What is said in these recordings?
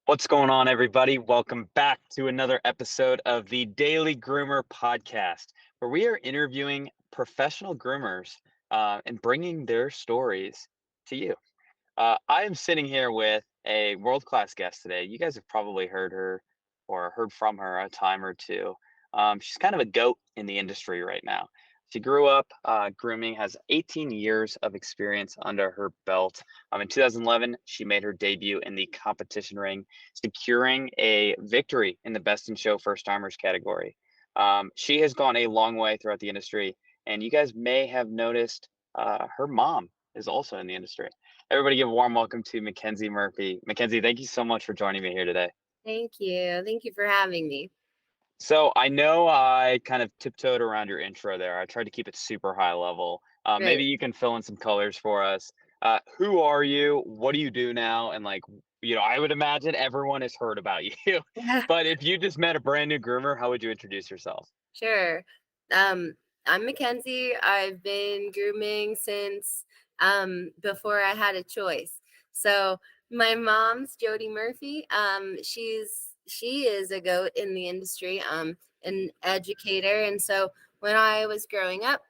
What's going on, everybody? Welcome back to another episode of the Daily Groomer podcast, where we are interviewing professional groomers and bringing their stories to you. I am sitting here with a world class guest today. You guys have probably heard her or heard from her a time or two. She's kind of a goat in the industry right now. She grew up grooming, has 18 years of experience under her belt. In 2011, she made her debut in the competition ring, securing a victory in the Best in Show First Timers category. She has gone a long way throughout the industry, and you guys may have noticed her mom is also in the industry. Everybody give a warm welcome to Mackenzie Murphy. Mackenzie, thank you so much for joining me here today. Thank you. Thank you for having me. So I know I kind of tiptoed around your intro there. I tried to keep it super high level. Right. Maybe you can fill in some colors for us. Who are you? What do you do now? And I would imagine everyone has heard about you. But if you just met a brand new groomer, how would you introduce yourself? Sure. Um, I'm Mackenzie. I've been grooming since before I had a choice. So my mom's Jody Murphy. She is a goat in the industry, an educator. And so when I was growing up,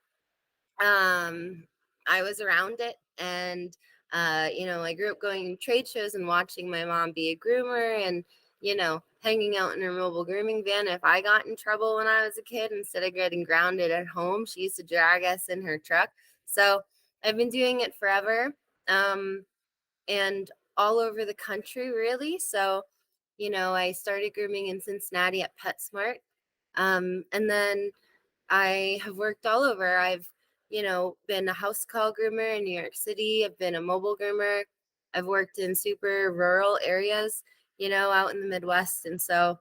I was around it, and I grew up going to trade shows and watching my mom be a groomer, and hanging out in her mobile grooming van. If I got in trouble when I was a kid, instead of getting grounded at home, she used to drag us in her truck. So I've been doing it forever, and all over the country, really. So I started grooming in Cincinnati at PetSmart, and then I have worked all over. I've, been a house call groomer in New York City. I've been a mobile groomer. I've worked in super rural areas, out in the Midwest. And so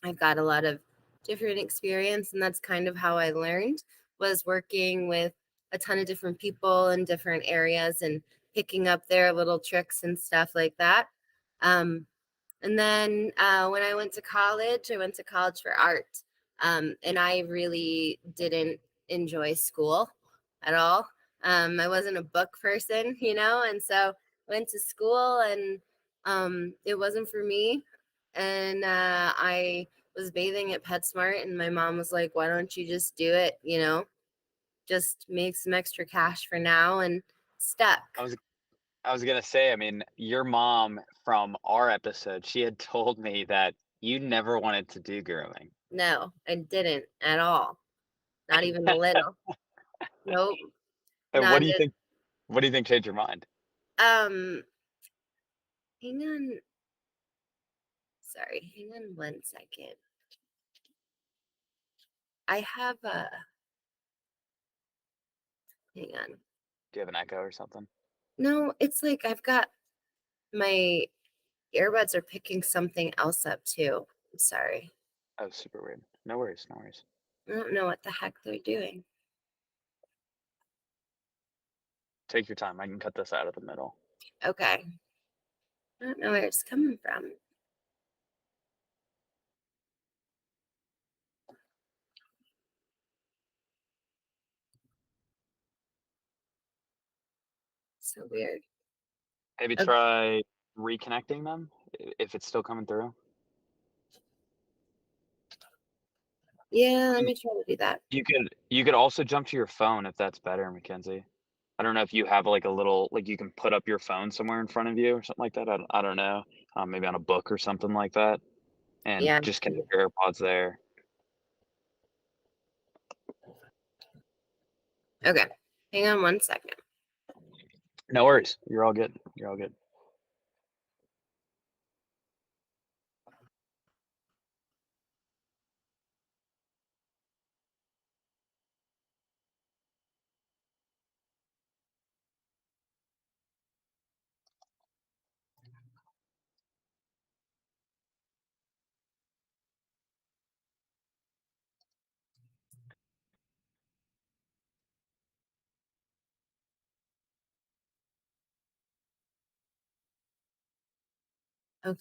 I've got a lot of different experience. And that's kind of how I learned, was working with a ton of different people in different areas and picking up their little tricks and stuff like that. Um, and then when I went to college for art. And I really didn't enjoy school at all. I wasn't a book person, and so went to school, and it wasn't for me. And I was bathing at PetSmart, and my mom was like, "Why don't you just do it? Just make some extra cash for now," and stuck. I was I was gonna say, I mean, your mom from our episode, she had told me that you never wanted to do grooming. No, I didn't at all. Not even a little. Nope. And Not it. what do you think changed your mind? Um, hang on. Sorry, hang on 1 second. I have a, hang on. Do you have an echo or something? No, it's like I've got my earbuds are picking something else up too. I'm sorry. Oh, super weird. No worries, no worries. I don't know what the heck they're doing. Take your time. I can cut this out of the middle. Okay. I don't know where it's coming from. So weird. Maybe Okay. try reconnecting them if it's still coming through. Yeah, I let mean, me try to do that. you could also jump to your phone if that's better, Mackenzie. I don't know if you have like a little like you can put up your phone somewhere in front of you or something like that. I don't know. Maybe on a book or something like that, and Yeah. just connect your AirPods there. Okay. Hang on 1 second. No worries. You're all good. You're all good. Okay.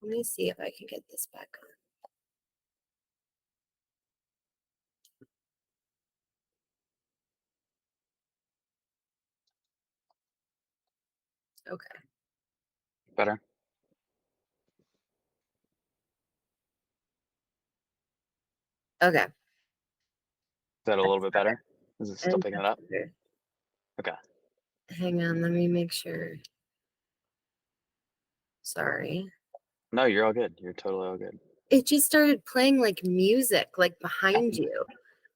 Let me see if I can get this back on. Okay. Better. Okay. Is that a little That's bit better. better? Is it I still think picking it that's up? better. Okay. Hang on, let me make sure. Sorry. No, you're all good. You're totally all good. It just started playing like music, like behind you.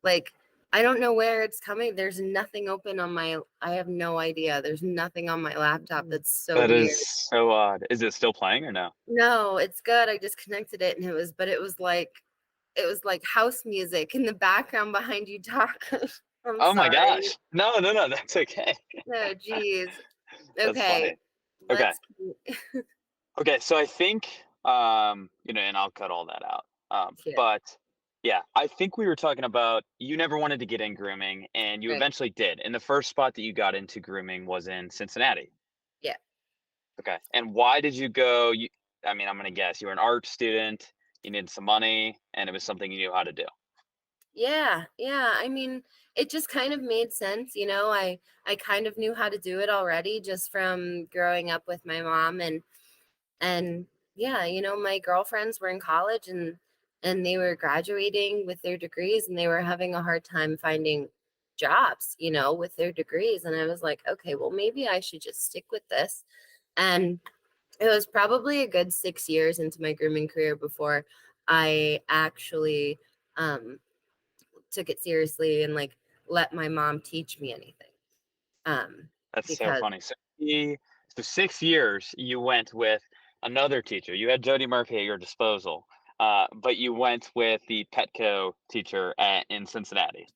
Like, I don't know where it's coming. There's nothing open on my I have no idea. There's nothing on my laptop. That's so That is weird. so odd. Is it still playing or no? No, it's good. I just connected it and it was like house music in the background behind you talk. I'm Oh my sorry. gosh. No, no, no, that's okay. No, geez. That's Okay, funny. Okay. let's keep Okay, so I think, and I'll cut all that out. yeah, But yeah, I think we were talking about you never wanted to get in grooming and you right. eventually did. And the first spot that you got into grooming was in Cincinnati. Yeah. Okay. And why did you go? I mean, I'm going to guess you were an art student, you needed some money, and it was something you knew how to do. Yeah, yeah. I mean, it just kind of made sense, you know. I kind of knew how to do it already just from growing up with my mom and yeah, you know, my girlfriends were in college and they were graduating with their degrees and they were having a hard time finding jobs, you know, with their degrees and I was like, okay, well maybe I should just stick with this. And it was probably a good 6 years into my grooming career before I actually took it seriously and like let my mom teach me anything. Um, That's so because funny. So 6 years you went with another teacher. You had Jody Murphy at your disposal, but you went with the Petco teacher in Cincinnati.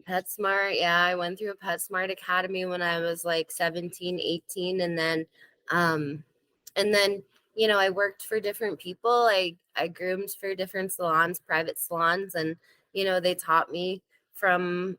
PetSmart, yeah, I went through a PetSmart academy when I was like 17, 18, um and then, you know, I worked for different people. I groomed for different salons, private salons, and you know, they taught me from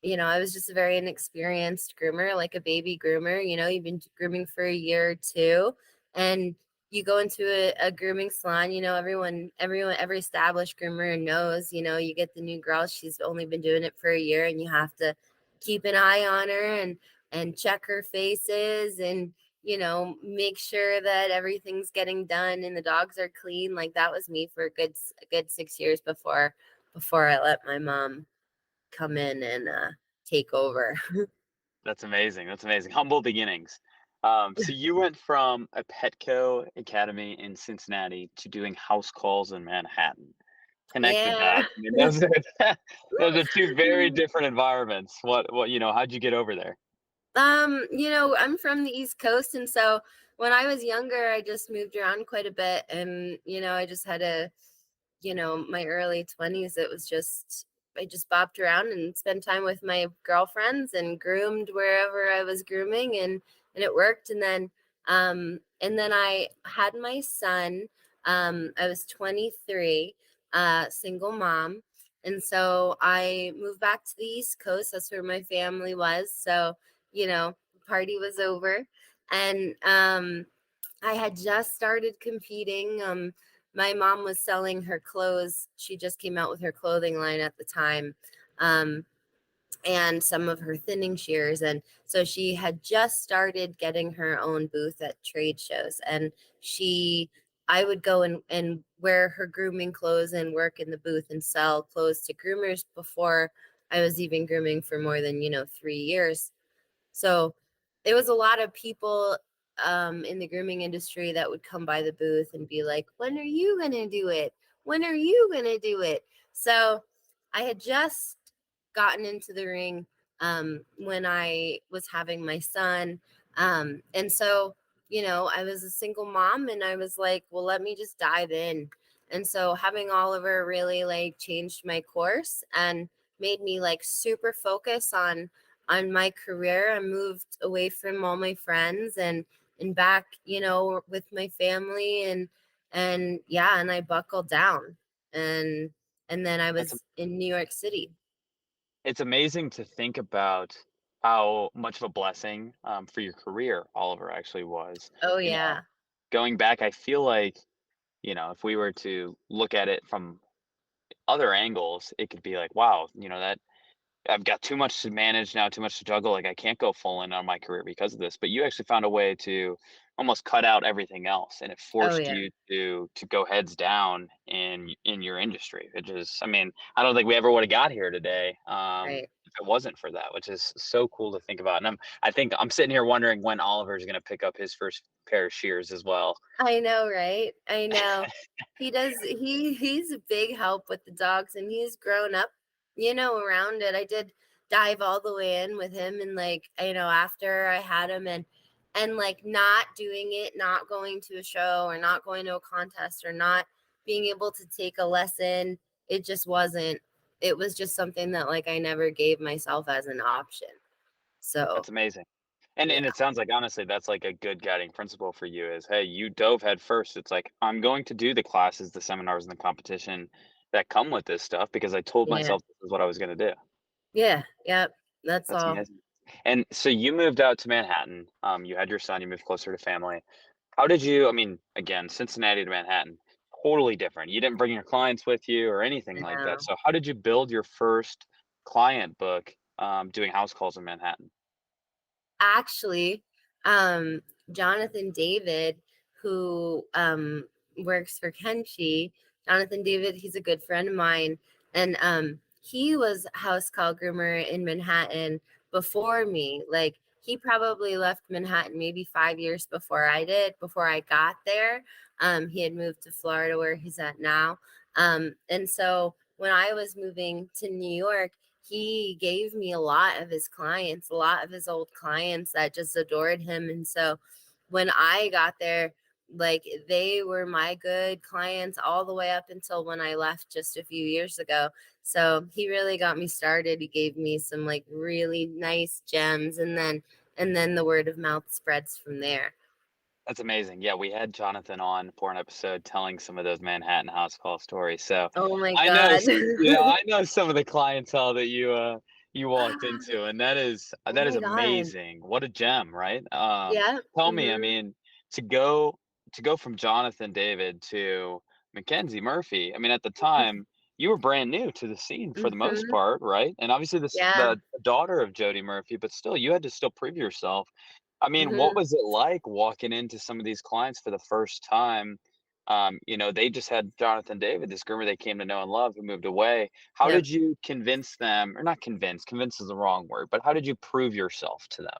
you know, I was just a very inexperienced groomer, like a baby groomer. You know, you've been grooming for a year or two, and you go into a grooming salon. You know, every established groomer knows. You know, you get the new girl; she's only been doing it for a year, and you have to keep an eye on her and check her faces and you know make sure that everything's getting done and the dogs are clean. Like that was me for a good 6 years before I let my mom come in and take over. That's amazing. That's amazing. Humble beginnings. So you went from a Petco academy in Cincinnati to doing house calls in Manhattan. Connect the Yeah. dots. I mean, those are those are two very different environments. How'd you get over there? You know, I'm from the East Coast, and so when I was younger, I just moved around quite a bit, and you know, I just had a you know, my early 20s, it was just I just bopped around and spent time with my girlfriends and groomed wherever I was grooming and it worked and then I had my son. I was 23, single mom. And so I moved back to the East Coast. That's where my family was. So, you know, the party was over. And I had just started competing. My mom was selling her clothes. She just came out with her clothing line at the time, um, and some of her thinning shears. And so she had just started getting her own booth at trade shows. And I would go and wear her grooming clothes and work in the booth and sell clothes to groomers before I was even grooming for more than, you know, 3 years. So there was a lot of people in the grooming industry that would come by the booth and be like, when are you going to do it? When are you going to do it? So I had just gotten into the ring when I was having my son. And so, you know, I was a single mom and I was like, well, let me just dive in. And so having Oliver really like changed my course and made me like super focus on my career. I moved away from all my friends and back, you know, with my family and yeah, and I buckled down and and then I That's was in New York City. It's amazing to think about how much of a blessing, for your career Oliver actually was. Oh You know, yeah. going back, I feel like, if we were to look at it from other angles, it could be like, wow, that I've got too much to manage now, too much to juggle. Like I can't go full in on my career because of this. But you actually found a way to almost cut out everything else, and it Oh forced yeah, you to go heads down in your industry. Which is, I mean, I don't think we ever would have got here today right. if it wasn't for that. Which is so cool to think about. And I think I'm sitting here wondering when Oliver is going to pick up his first pair of shears as well. I know, right? I know. He does he's a big help with the dogs, and he's grown up, around it. I did dive all the way in with him, and like, after I had him, and like not doing it, not going to a show or not going to a contest or not being able to take a lesson, it just wasn't it was just something that like I never gave myself as an option. So, That's amazing. And yeah. it sounds like honestly that's like a good guiding principle for you is, hey, you dove head first. It's like I'm going to do the classes, the seminars, and the competition that come with this stuff because I told Yeah. myself this is what I was going to do. Yeah. Yep. That's That's all. amazing. And so you moved out to Manhattan. You had your son. You moved closer to family. How did you? I mean, again, Cincinnati to Manhattan, totally different. You didn't bring your clients with you or anything like that. Yeah. So how did you build your first client book doing house calls in Manhattan? Actually, um, Jonathan David, who works for Kenshi, Jonathan David, he's a good friend of mine, and he was house call groomer in Manhattan before me. Like he probably left Manhattan maybe 5 years before I did. Before I got there, he had moved to Florida where he's at now, and so when I was moving to New York, he gave me a lot of his clients, a lot of his old clients that just adored him. And so when I got there, like they were my good clients all the way up until when I left just a few years ago. So he really got me started. He gave me some like really nice gems, and then the word of mouth spreads from there. That's amazing. Yeah, we had Jonathan on for an episode telling some of those Manhattan house call stories. So Oh my I know, God. I know some of the clientele that you walked into, and Oh that is my God. amazing. What a gem, right? Yeah. Tell me, I Hmm. mean, to go to go from Jonathan David to Mackenzie Murphy. I mean, at the time, you were brand new to the scene for the most Hmm. part, right? And obviously, this Yeah. the daughter of Jody Murphy, but still, you had to still prove yourself. I mean, what Hmm. was it like walking into some of these clients for the first time? They just had Jonathan David, this groomer they came to know and love who moved away. How Yep. did you convince them, or not convince is the wrong word, but how did you prove yourself to them?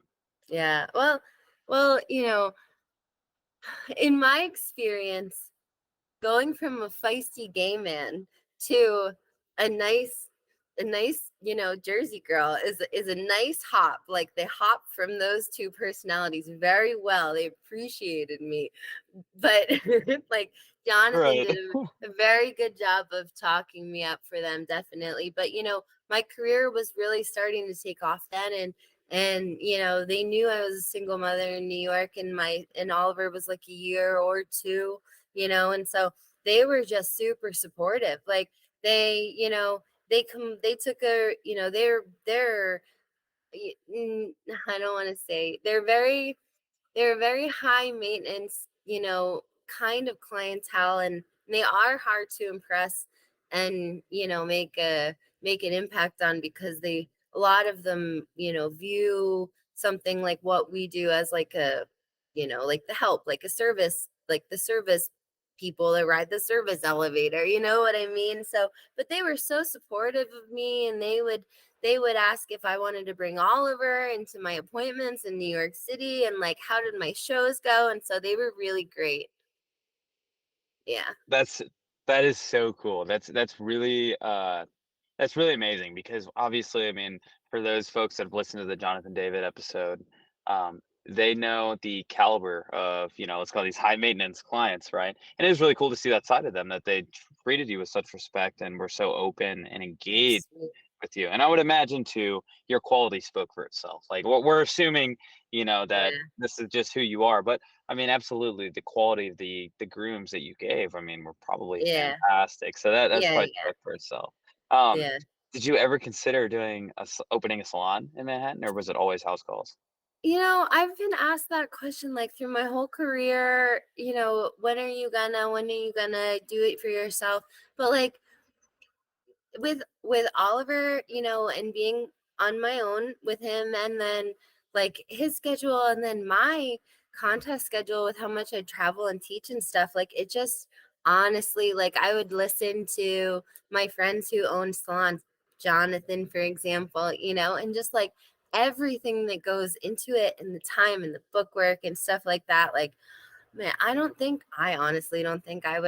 Yeah. Well, in my experience, going from a feisty gay man to a nice Jersey girl is a nice hop. Like they hop from those two personalities very well. They appreciated me. But like Jonathan Right. did a very good job of talking me up for them, definitely. But my career was really starting to take off then, and they knew I was a single mother in New York, and my and Oliver was like a year or two, and so they were just super supportive. Like they took a I don't want to say they're a very high maintenance, kind of clientele, and they are hard to impress and, make an impact on, because a lot of them, view something like what we do as like like the help, like a service, like the service people that ride the service elevator, you know what I mean? So, but they were so supportive of me, and they would ask if I wanted to bring Oliver into my appointments in New York City, and like how did my shows go, and so they were really great. Yeah. That's that is so cool. That's really amazing because obviously, I mean, for those folks that have listened to the Jonathan David episode, they know the caliber of, let's call these high maintenance clients, right? And it was really cool to see that side of them that they treated you with such respect and were so open and engaged Sweet. with you. And I would imagine too, your quality spoke for itself. Like what we're assuming, that Yeah. this is just who you are. But I mean, absolutely, the quality of the grooms that you gave, I mean, were probably Yeah. fantastic. So that's Yeah. probably Yeah. spoke for itself. Um, Yeah. did you ever consider opening a salon in Manhattan, or was it always house calls? I've been asked that question like through my whole career, when are you gonna do it for yourself? But like with Oliver, and being on my own with him, and then like his schedule, and then my contest schedule with how much I travel and teach and stuff. Like it just honestly, like I would listen to my friends who own salons, Jonathan, for example, and just like everything that goes into it and the time and the bookwork and stuff like that. Like, man, I honestly don't think I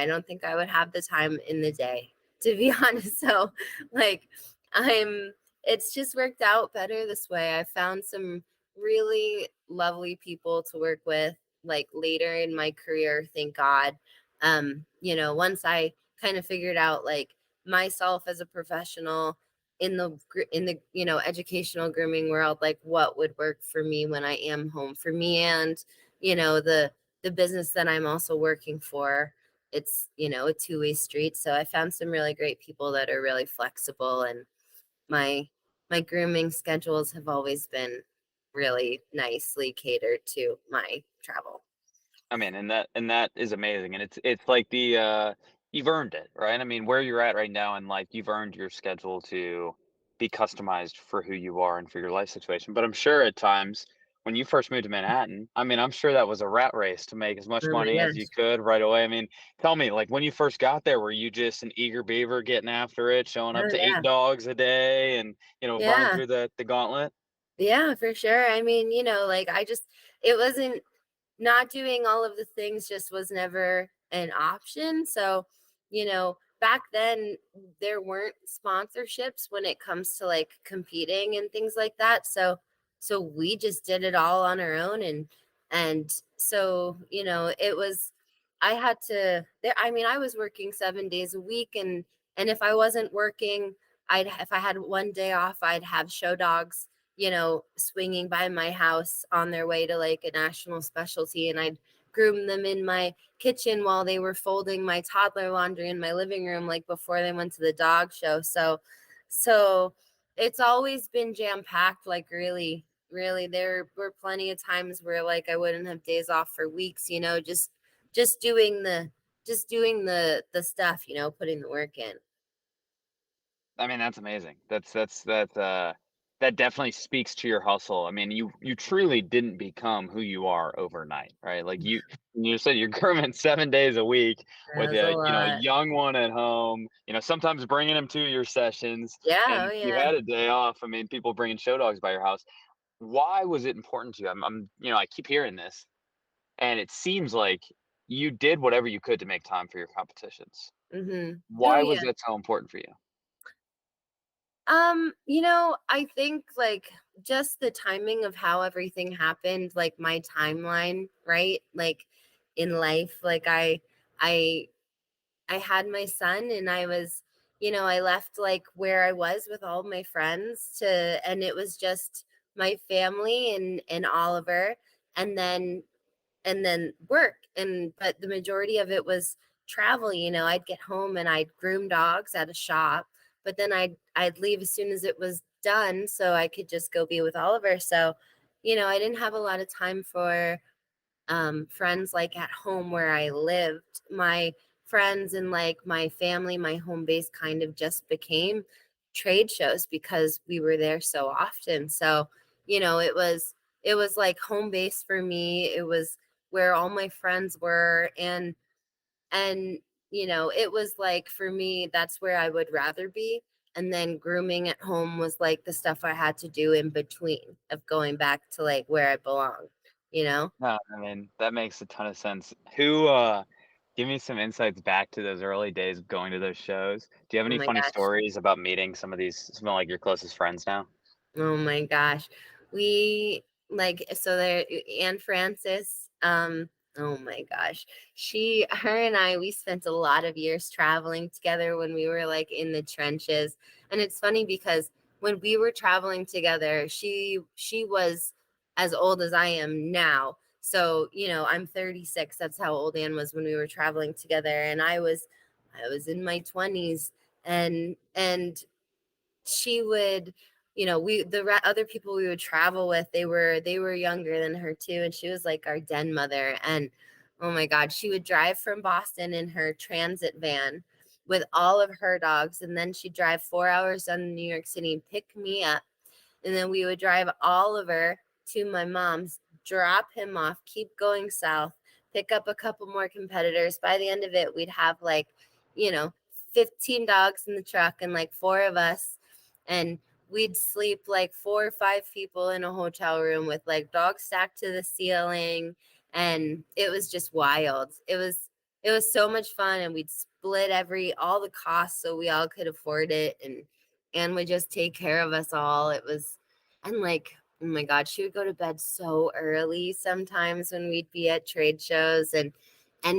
don't think I would have the time in the day, to be honest. So, like, I'm, it's just worked out better this way. I found some really lovely people to work with, like, later in my career, thank God. Once I kind of figured out, like, myself as a professional in the educational grooming world, like what would work for me when I am home for me, and the business that I'm also working for, it's, a two-way street. So I found some really great people that are really flexible, and my my grooming schedules have always been really nicely catered to my travel. I mean, and that is amazing, and it's like you've earned it, right? I mean, where you're at right now in life, you've earned your schedule to be customized for who you are and for your life situation. But I'm sure at times when you first moved to Manhattan, I mean, I'm sure that was a rat race to make as much Oh my money as you gosh. could right away. I mean, tell me, like when you first got there, were you just an eager beaver getting after it, showing up Oh to eight yeah. dogs a day and running Yeah. through the gauntlet? Yeah, for sure. I mean, like it wasn't, not doing all of the things just was never an option. So, back then there weren't sponsorships when it comes to like competing and things like that. So we just did it all on our own, and so, it was, I had to there I mean, I was working 7 days a week, and if I wasn't working, if I had one day off, I'd have show dogs, swinging by my house on their way to like a national specialty. And I'd groom them in my kitchen while they were folding my toddler laundry in my living room, like before they went to the dog show. So it's always been jam packed, like really, really. There were plenty of times where like I wouldn't have days off for weeks, just doing the stuff, putting the work in. I mean, that's amazing. That definitely speaks to your hustle. I mean, you truly didn't become who you are overnight, right? Like you said you're grooming 7 days a week That with was a a lot. young one at home, sometimes bringing him to your sessions, Yeah, and oh if you yeah. had a day off, I mean, people bringing show dogs by your house. Why was it important to you? I keep hearing this, and it seems like you did whatever you could to make time for your competitions. Oh Why was yeah. that so important for you? I think like just the timing of how everything happened, like my timeline, right? Like in life, like I I had my son, and I left like where I was with all my friends and it was just my family and Oliver, and then work, but the majority of it was travel. I'd get home and I'd groom dogs at a shop, but then I'd leave as soon as it was done so I could just go be with Oliver. So, I didn't have a lot of time for friends like at home where I lived. My friends and like my family, my home base kind of just became trade shows because we were there so often. So, it was like home base for me. It was where all my friends were, and it was like for me that's where I would rather be. And then grooming at home was like the stuff I had to do in between of going back to like where I belong, you know? No, I mean, that makes a ton of sense. Give me some insights back to those early days of going to those shows. Do you have Oh any my funny gosh. stories about meeting some of like your closest friends now? Oh my gosh. We like so there Anne Francis, oh my gosh. Her and I, we spent a lot of years traveling together when we were like in the trenches. And it's funny because when we were traveling together, she was as old as I am now. So, I'm 36. That's how old Anne was when we were traveling together. And I was in my 20s, and she would, other people we would travel with, they were younger than her too, and she was like our den mother. And oh my god, she would drive from Boston in her transit van with all of her dogs, and then she'd drive 4 hours down to New York City and pick me up, and then we would drive Oliver to my mom's, drop him off, keep going south, pick up a couple more competitors. By the end of it, we'd have like, you know, 15 dogs in the truck and like four of us. And we'd sleep like 4 or 5 people in a hotel room with like dogs stacked to the ceiling. And it was just wild. It was so much fun. And we'd split all the costs so we all could afford it. And would just take care of us all. It was, and like, oh my God, she would go to bed so early sometimes when we'd be at trade shows, and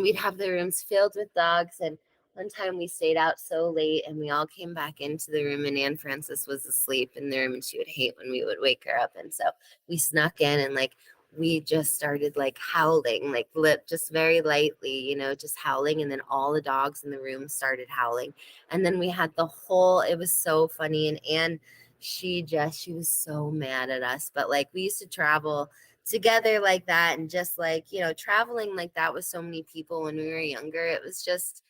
we'd have the rooms filled with dogs. And one time we stayed out so late and we all came back into the room and Anne Francis was asleep in the room and she would hate when we would wake her up. And so we snuck in and like we just started like howling, like just very lightly, just howling. And then all the dogs in the room started howling. And then we had it was so funny. And Anne, she was so mad at us. But like we used to travel together like that. And just like, traveling like that with so many people when we were younger, it was just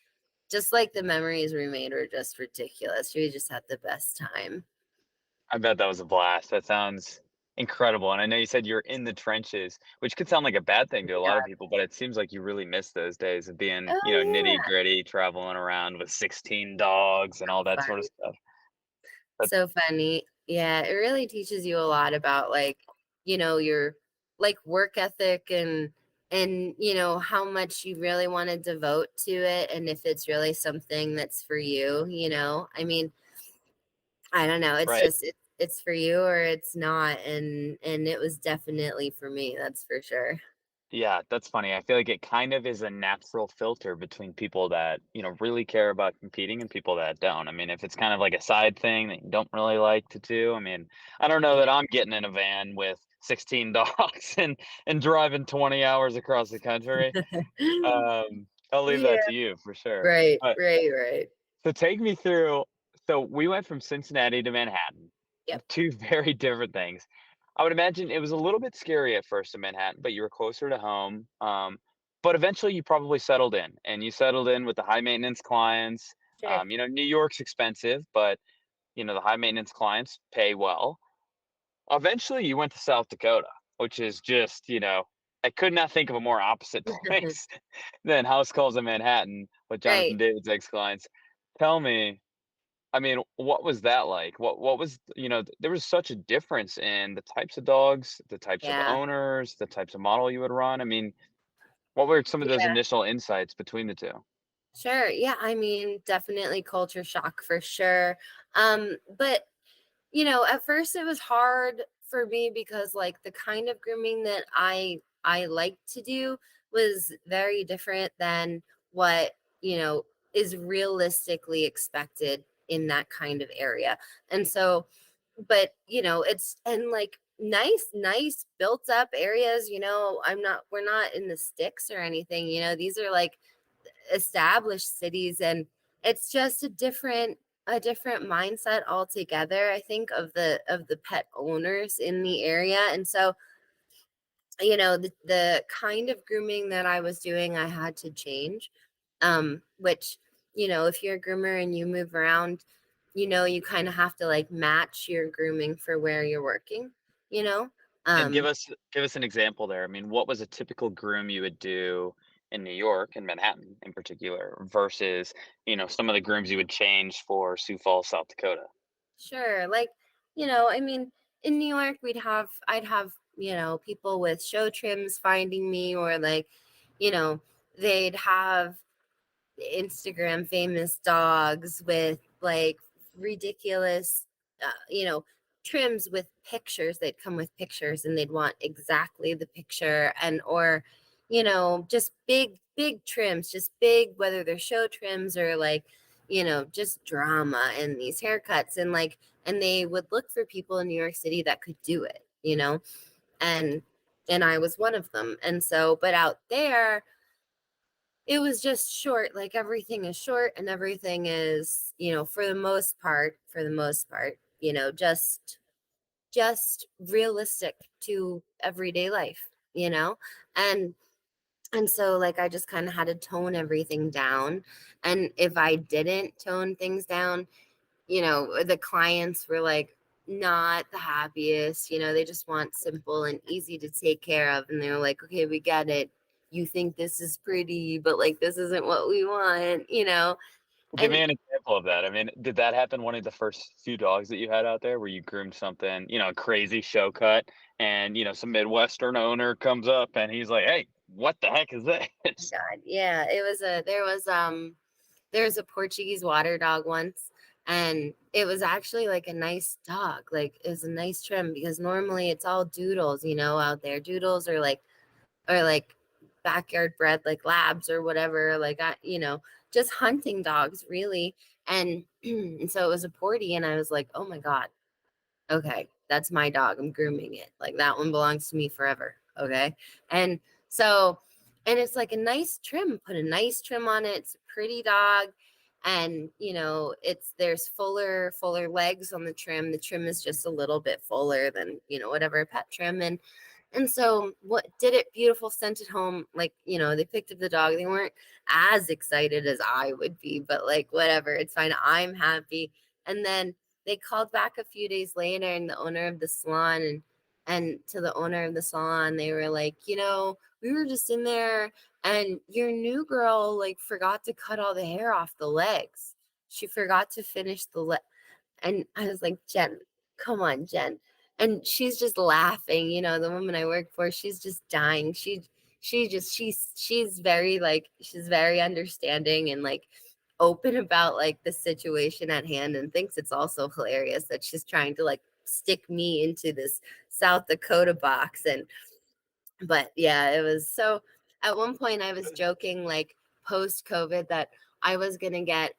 like the memories we made were just ridiculous. We just had the best time. I bet that was a blast. That sounds incredible, and I know you said you're in the trenches, which could sound like a bad thing to a lot of Yeah. people, but it seems like you really miss those days of being, Oh yeah. nitty-gritty, traveling around with 16 dogs and all So that sort of fun. stuff. But So funny. Yeah, it really teaches you a lot about like, your like work ethic and how much you really want to devote to it and if it's really something that's for you. I mean, I don't know. It's right. just it's for you or it's not, and it was definitely for me, that's for sure. Yeah, that's funny. I feel like it kind of is a natural filter between people that, really care about competing and people that don't. I mean, if it's kind of like a side thing that you don't really like to do, I mean, I don't know Yeah. that I'm getting in a van with 16 dogs and driving 20 hours across the country. I'll leave that Yeah. to you for sure. Right, But right, right. so take me through. So we went from Cincinnati to Manhattan, Yep. two very different things. I would imagine it was a little bit scary at first in Manhattan, but you were closer to home. But eventually you probably settled in and you settled in with the high maintenance clients. Sure. New York's expensive, but the high maintenance clients pay well. Eventually you went to South Dakota, which is just, I could not think of a more opposite place than house calls in Manhattan with Jonathan Right. David's ex-clients. Tell me, I mean, what was that like? What was there was such a difference in the types of dogs, the types of Yeah. owners, the types of model you would run. I mean, what were some of those Yeah. initial insights between the 2? Sure. Yeah, I mean, definitely culture shock for sure. But at first it was hard for me because like the kind of grooming that I like to do was very different than what, is realistically expected in that kind of area. And so, but it's and like nice built up areas, we're not in the sticks or anything, these are like established cities, and it's just a different mindset altogether, I think, of the pet owners in the area. And so the kind of grooming that I was doing I had to change, which if you're a groomer and you move around, you kind of have to like match your grooming for where you're working you know And give um us give us an example there. I mean, what was a typical groom you would do in New York and Manhattan in particular versus, some of the grooms you would change for Sioux Falls, South Dakota? Sure. Like, I mean, in New York, I'd have, people with show trims finding me, or like, you know, they'd have Instagram famous dogs with like ridiculous, trims with pictures. They'd come with pictures and they'd want exactly the picture, or, just big trims, just big, whether they're show trims or like, just drama and these haircuts, and like, and they would look for people in New York City that could do it, and I was one of them. And so, but out there, it was just short, like everything is short and everything is, for the most part, just realistic to everyday life. And And so, like, I just kind of had to tone everything down. And if I didn't tone things down, the clients were like not the happiest. They just want simple and easy to take care of. And they were like, okay, we get it. You think this is pretty, but like, this isn't what we want. Give me And an example of that. I mean, did that happen one of the first few dogs that you had out there where you groomed something, a crazy show cut and, some Midwestern owner comes up and he's like, "Hey, what the heck is this?" God, yeah, there was a Portuguese water dog once, and it was actually like a nice dog. Like, it was a nice trim because normally it's all doodles, out there. Doodles are like backyard bred, like labs or whatever, like just hunting dogs really. And and so it was a porty, and I was like, oh my God, okay, that's my dog. I'm grooming it. Like, that one belongs to me forever. Okay. And so, and it's like a nice trim, put a nice trim on it. It's a pretty dog. And, there's fuller legs on the trim. The trim is just a little bit fuller than, whatever pet trim. And so what did it beautiful, sent it home. Like, they picked up the dog. They weren't as excited as I would be, but like, whatever, it's fine. I'm happy. And then they called back a few days later, and the owner of the salon, and to the owner of the salon, they were like, we were just in there, and your new girl like forgot to cut all the hair off the legs. She forgot to finish the leg. And I was like, Jen, come on, Jen. And she's just laughing, the woman I work for, she's just dying. She's very like, she's very understanding and like open about like the situation at hand, and thinks it's also hilarious that she's trying to like stick me into this South Dakota box. And but yeah, it was so. At one point I was joking, like, post COVID, that I was gonna get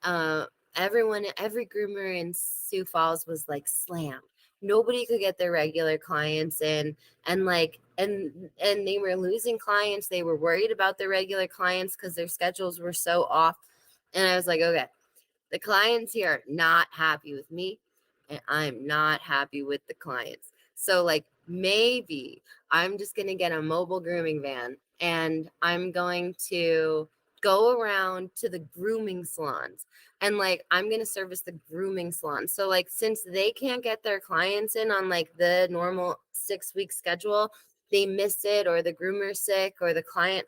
every groomer in Sioux Falls was like slammed. Nobody could get their regular clients in, and like and they were losing clients. They were worried about their regular clients because their schedules were so off. And I was like, okay, the clients here are not happy with me, and I'm not happy with the clients. So, like, maybe I'm just going to get a mobile grooming van, and I'm going to go around to the grooming salons, and like, I'm going to service the grooming salons. So, like, since they can't get their clients in on like the normal 6-week schedule, they miss it, or the groomer's sick, or the client.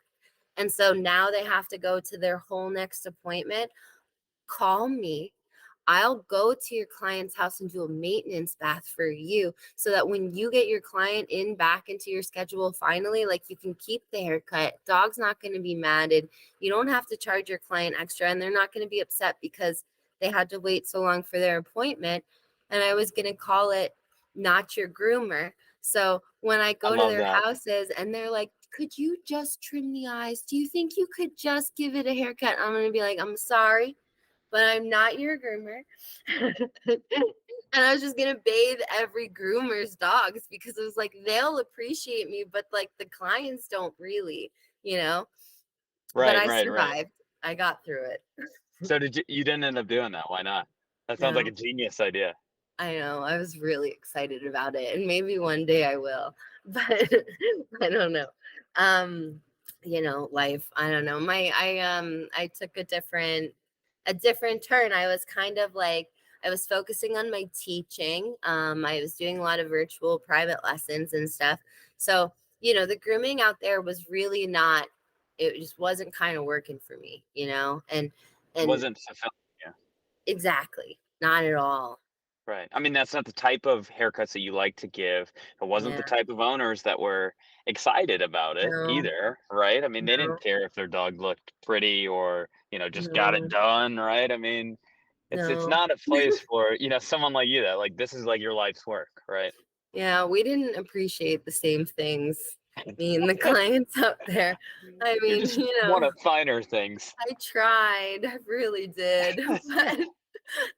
And so now they have to go to their whole next appointment. Call me. I'll go to your client's house and do a maintenance bath for you, so that when you get your client in back into your schedule, finally, like, you can keep the haircut. Dog's not going to be mad. And you don't have to charge your client extra, and they're not going to be upset because they had to wait so long for their appointment. And I was going to call it Not Your Groomer. So when I I go to love their that. houses and they're like, could you just trim the eyes? Do you think you could just give it a haircut? I'm going to be like, I'm sorry, but I'm not your groomer. And I was just gonna bathe every groomer's dogs, because it was like, they'll appreciate me, but like the clients don't really, you know. But Right, I right, right. survived. I got through it. So you didn't end up doing that, why not? That sounds like a No, genius idea. I know. I was really excited about it, and maybe one day I will, but I don't know. Um, life. I don't know. I took a different turn. I was kind of like, I was focusing on my teaching. I was doing a lot of virtual private lessons and stuff. So, the grooming out there was really not, it just wasn't kind of working for me, It and wasn't fulfilling you. exactly, not at all. Right. I mean, that's not the type of haircuts that you like to give. It wasn't the Yeah, type of owners that were excited about it no, either, right? I mean, they didn't no, care if their dog looked pretty or, just got it no, done, right? I mean, it's no. not a place for, someone like you that like this is like your life's work, right? Yeah, we didn't appreciate the same things, me and the clients out there. I You mean, just want to finer things. I tried, I really did, but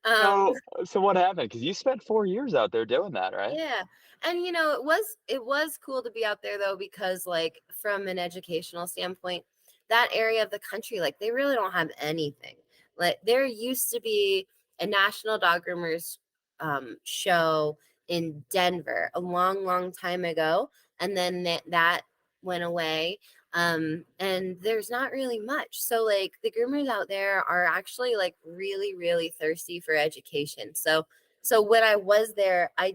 um, So what happened? Because you spent 4 years out there doing that, right? yeah. And it was cool to be out there though, because like, from an educational standpoint, that area of the country, like, they really don't have anything. Like, there used to be a national dog groomers show in Denver a long, long time ago, and then that went away. And there's not really much. So like the groomers out there are actually like really, really thirsty for education. So when I was there, I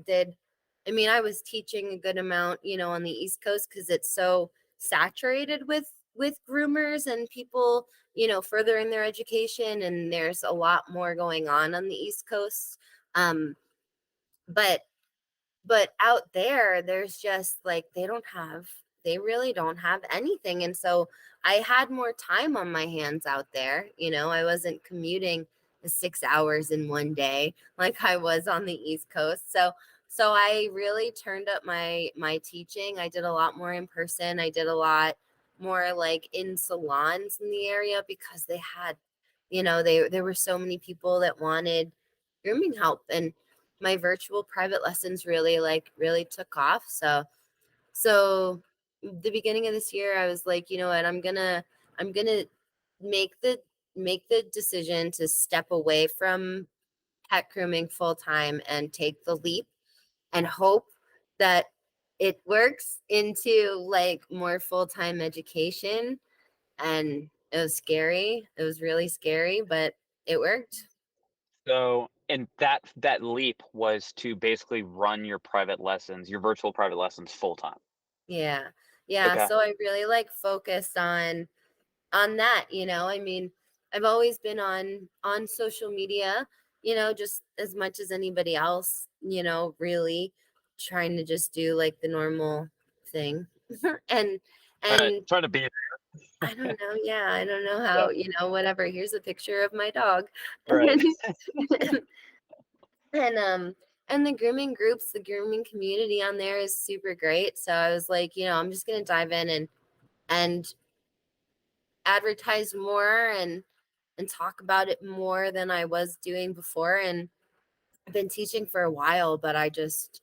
mean, I was teaching a good amount, on the East Coast because it's so saturated with groomers and people, furthering their education, and there's a lot more going on the East Coast. Um, but but out there, there's just like they really don't have anything. And so I had more time on my hands out there. I wasn't commuting the 6 hours in one day like I was on the East Coast. So I really turned up my teaching. I did a lot more in person. I did a lot more like in salons in the area because they had, there were so many people that wanted grooming help. And my virtual private lessons really took off. So the beginning of this year, I was like, you know what, I'm gonna make the decision to step away from pet grooming full time and take the leap and hope that it works into like more full time education. And it was scary. It was really scary, but it worked. So, and that leap was to basically run your private lessons, your virtual private lessons full time. Yeah. Yeah. Okay. So I really like focused on that. I mean, I've always been on social media, just as much as anybody else, really trying to just do like the normal thing. and and Trying to be I don't know, yeah, I don't know how, yeah, whatever. Here's a picture of my dog. right. and and and the grooming groups, the grooming community on there is super great. So I was like, I'm just gonna dive in and advertise more and talk about it more than I was doing before. And I've been teaching for a while, but I just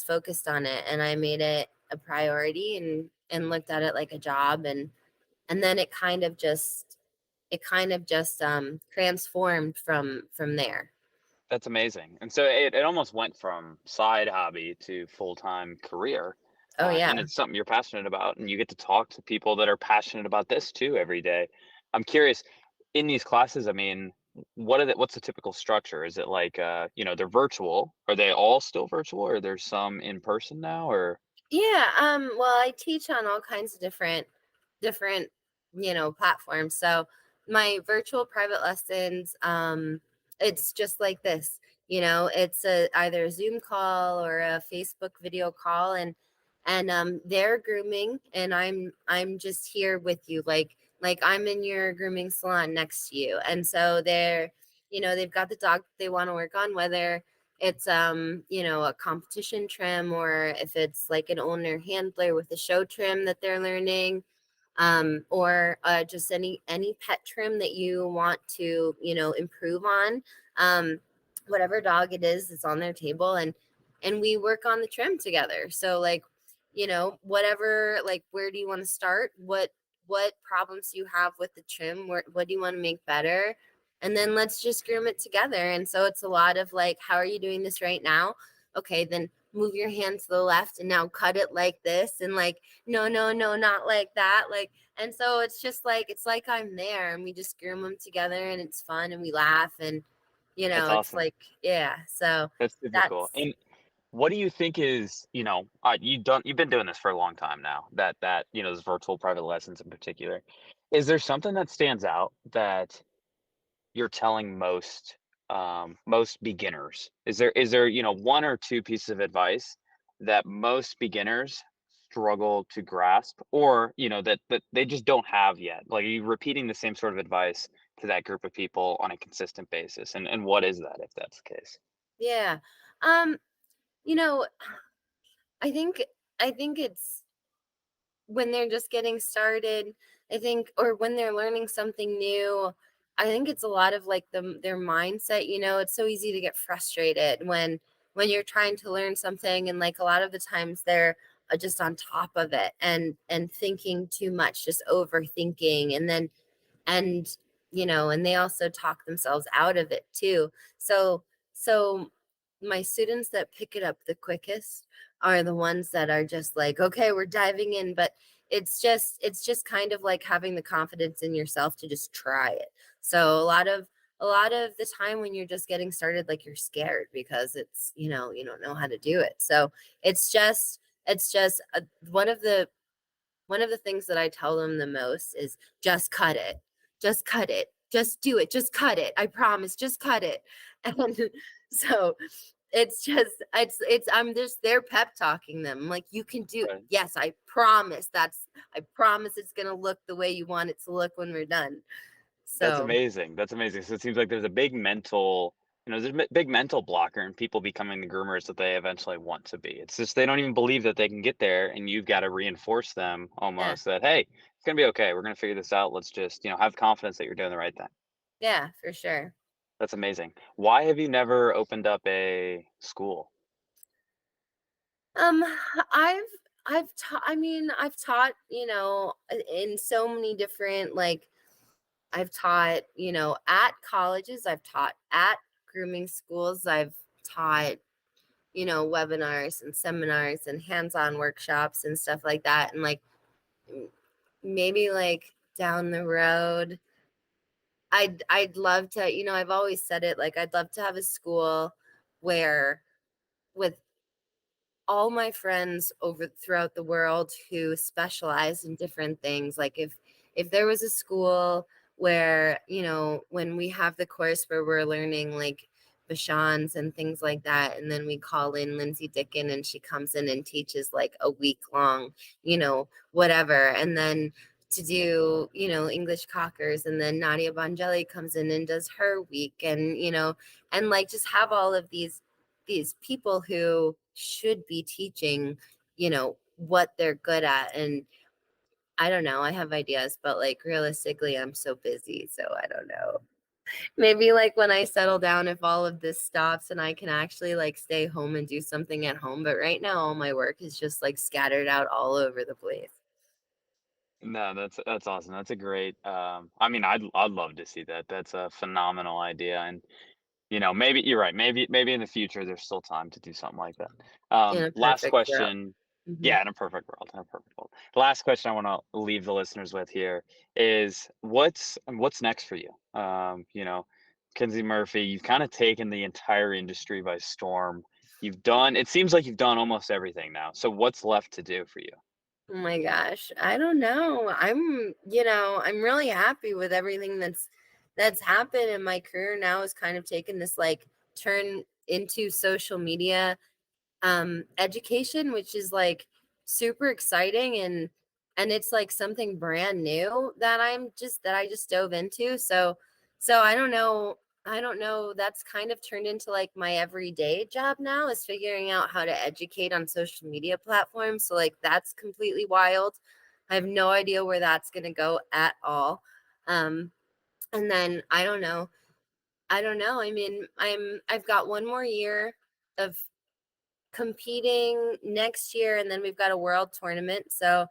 focused on it and I made it a priority and looked at it like a job. And then it kind of just transformed from there. That's amazing. And so it almost went from side hobby to full-time career. Oh And yeah. it's something you're passionate about, and you get to talk to people that are passionate about this too every day. I'm curious, in these classes, I mean, what's the typical structure? Is it like they're virtual? Are they all still virtual, or there's some in person now, or Yeah, well, I teach on all kinds of different, platforms. So my virtual private lessons, it's just like this, it's either a Zoom call or a Facebook video call. And they're grooming and I'm just here with you, like I'm in your grooming salon next to you. And so they've got the dog they want to work on, whether it's a competition trim, or if it's like an owner handler with a show trim that they're learning, or just any pet trim that you want to improve on. Whatever dog it is on their table, and we work on the trim together. So like, whatever, like, where do you want to start, what problems do you have with the trim, what do you want to make better, and then let's just groom it together. And so it's a lot of like, how are you doing this right now? Okay, then move your hand to the left and now cut it like this, and like, no, no, no, not like that, like. And so it's like I'm there and we just groom them together and it's fun and we laugh, and that's it's awesome. like, yeah. So That's super cool. that's And what do you think is, you've been doing this for a long time now, those virtual private lessons in particular. Is there something that stands out that you're telling most beginners? Is there, one or two pieces of advice that most beginners struggle to grasp, or, that they just don't have yet? Like, are you repeating the same sort of advice to that group of people on a consistent basis? And what is that, if that's the case? yeah. um you know I think it's when they're just getting started, I think, or when they're learning something new. I think it's a lot of like their mindset. It's so easy to get frustrated when you're trying to learn something, and like a lot of the times they're just on top of it and thinking too much, just overthinking, and they also talk themselves out of it too. So my students that pick it up the quickest are the ones that are just like, okay, we're diving in. But it's just kind of like having the confidence in yourself to just try it. So a lot of the time when you're just getting started, like, you're scared because it's, you don't know how to do it. So it's just one of the things that I tell them the most is just cut it. Just cut it. Just do it. Just cut it. I promise. Just cut it. And so it's I'm just there pep talking them. I'm like, you can do it. Right. Yes, I promise. I promise it's gonna look the way you want it to look when we're done. That's So amazing. That's amazing. So it seems like there's a big mental, there's a big mental blocker in people becoming the groomers that they eventually want to be. It's just they don't even believe that they can get there, and you've got to reinforce them yeah, almost that, hey, it's gonna be okay. We're gonna figure this out. Let's just, have confidence that you're doing the right thing. yeah, for sure. That's amazing. Why have you never opened up a school? Um, I've I've taught. I mean, I've taught. In so many different, like, I've taught, at colleges, I've taught at grooming schools, I've taught, webinars and seminars and hands-on workshops and stuff like that. And, like, maybe, like, down the road, I'd love to, I've always said it, like, I'd love to have a school where, with all my friends over throughout the world who specialize in different things, like, if there was a school where, when we have the course where we're learning, like, Bashans and things like that, and then we call in Lindsay Dickin and she comes in and teaches like a week long, whatever, and then to do, English Cockers, and then Nadia Bongelli comes in and does her week, and like, just have all of these people who should be teaching, what they're good at. And I don't know, I have ideas, but, like, realistically, I'm so busy, so I don't know. Maybe, like, when I settle down, if all of this stops and I can actually, like, stay home and do something at home, but right now all my work is just, like, scattered out all over the place. No, that's awesome. That's a great. I mean, I'd love to see that. That's a phenomenal idea, and maybe you're right. Maybe in the future there's still time to do something like that. In a Last perfect world. question. Mhm. Yeah, in a perfect world, in a perfect world. Last question I want to leave the listeners with here is what's next for you? Mackenzie Murphy, you've kind of taken the entire industry by storm. It seems like you've done almost everything now. So what's left to do for you? Oh my gosh, I don't know. I'm really happy with everything that's happened, and my career now has kind of taken this, like, turn into social media education, which is, like, super exciting, and it's like something brand new that I just dove into. So I don't know, that's kind of turned into, like, my everyday job now, is figuring out how to educate on social media platforms. So, like, that's completely wild. I have no idea where that's going to go at all. um and then I don't know. I mean, I've got one more year of competing next year, and then we've got a world tournament. So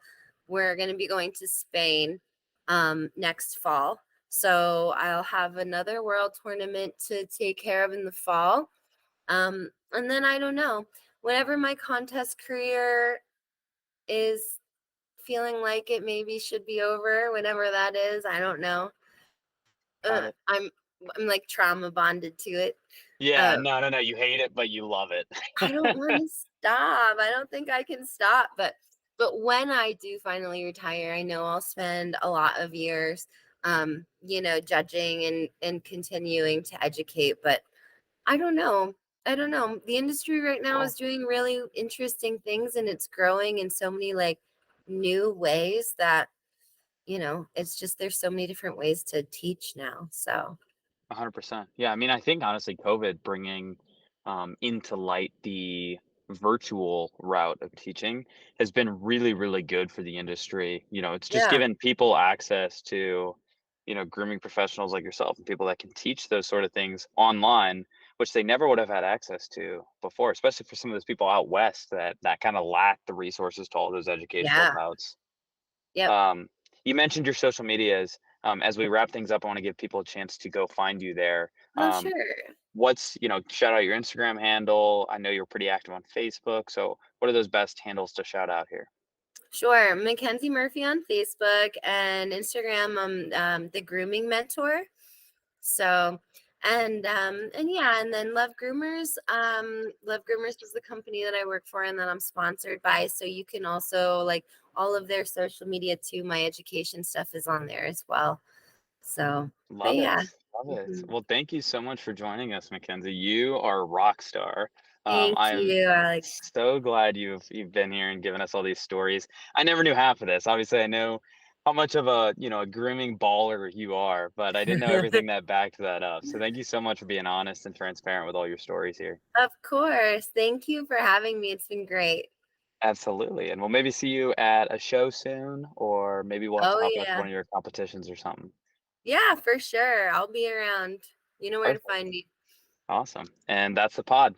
we're going to be going to Spain next fall. So I'll have another world tournament to take care of in the fall. And then I don't know. Whenever my contest career is feeling like it maybe should be over, whenever that is, I don't know. Got it. I'm like trauma bonded to it. Yeah, Uh, no, no, no. You hate it, but you love it. I don't want to stop. I don't think I can stop. But when I do finally retire, I know I'll spend a lot of years, judging and continuing to educate. But I don't know. I don't know. The industry right now Well, is doing really interesting things, and it's growing in so many, like, new ways that, it's just, there's so many different ways to teach now. So 100%. Yeah, I mean, I think honestly, COVID bringing into light the virtual route of teaching has been really, really good for the industry. It's just yeah, given people access to, grooming professionals like yourself and people that can teach those sort of things online, which they never would have had access to before, especially for some of those people out west that kind of lack the resources to all those educational yeah, routes. yep. Um, you mentioned your social medias. As we wrap things up, I want to give people a chance to go find you there. Oh, sure. shout out your Instagram handle. I know you're pretty active on Facebook. So what are those best handles to shout out here? Sure. Mackenzie Murphy on Facebook and Instagram. The Grooming Mentor. So, and yeah, and then Love Groomers. Love Groomers is the company that I work for and that I'm sponsored by. So you can also like all of their social media too. My education stuff is on there as well. So, but Love it. yeah. Love it. Mhm. Well, thank you so much for joining us, Mackenzie. You are a rock star. Thank I am you, Alex. so glad you've been here and given us all these stories. I never knew half of this. Obviously, I know how much of a grooming baller you are, but I didn't know everything that backed that up. So thank you so much for being honest and transparent with all your stories here. Of course. Thank you for having me. It's been great. Absolutely. And we'll maybe see you at a show soon, or maybe we'll have to Oh, hop after yeah. one of your competitions or something. Yeah, for sure. I'll be around. You know where to Perfect. find me. Awesome. And that's the pod.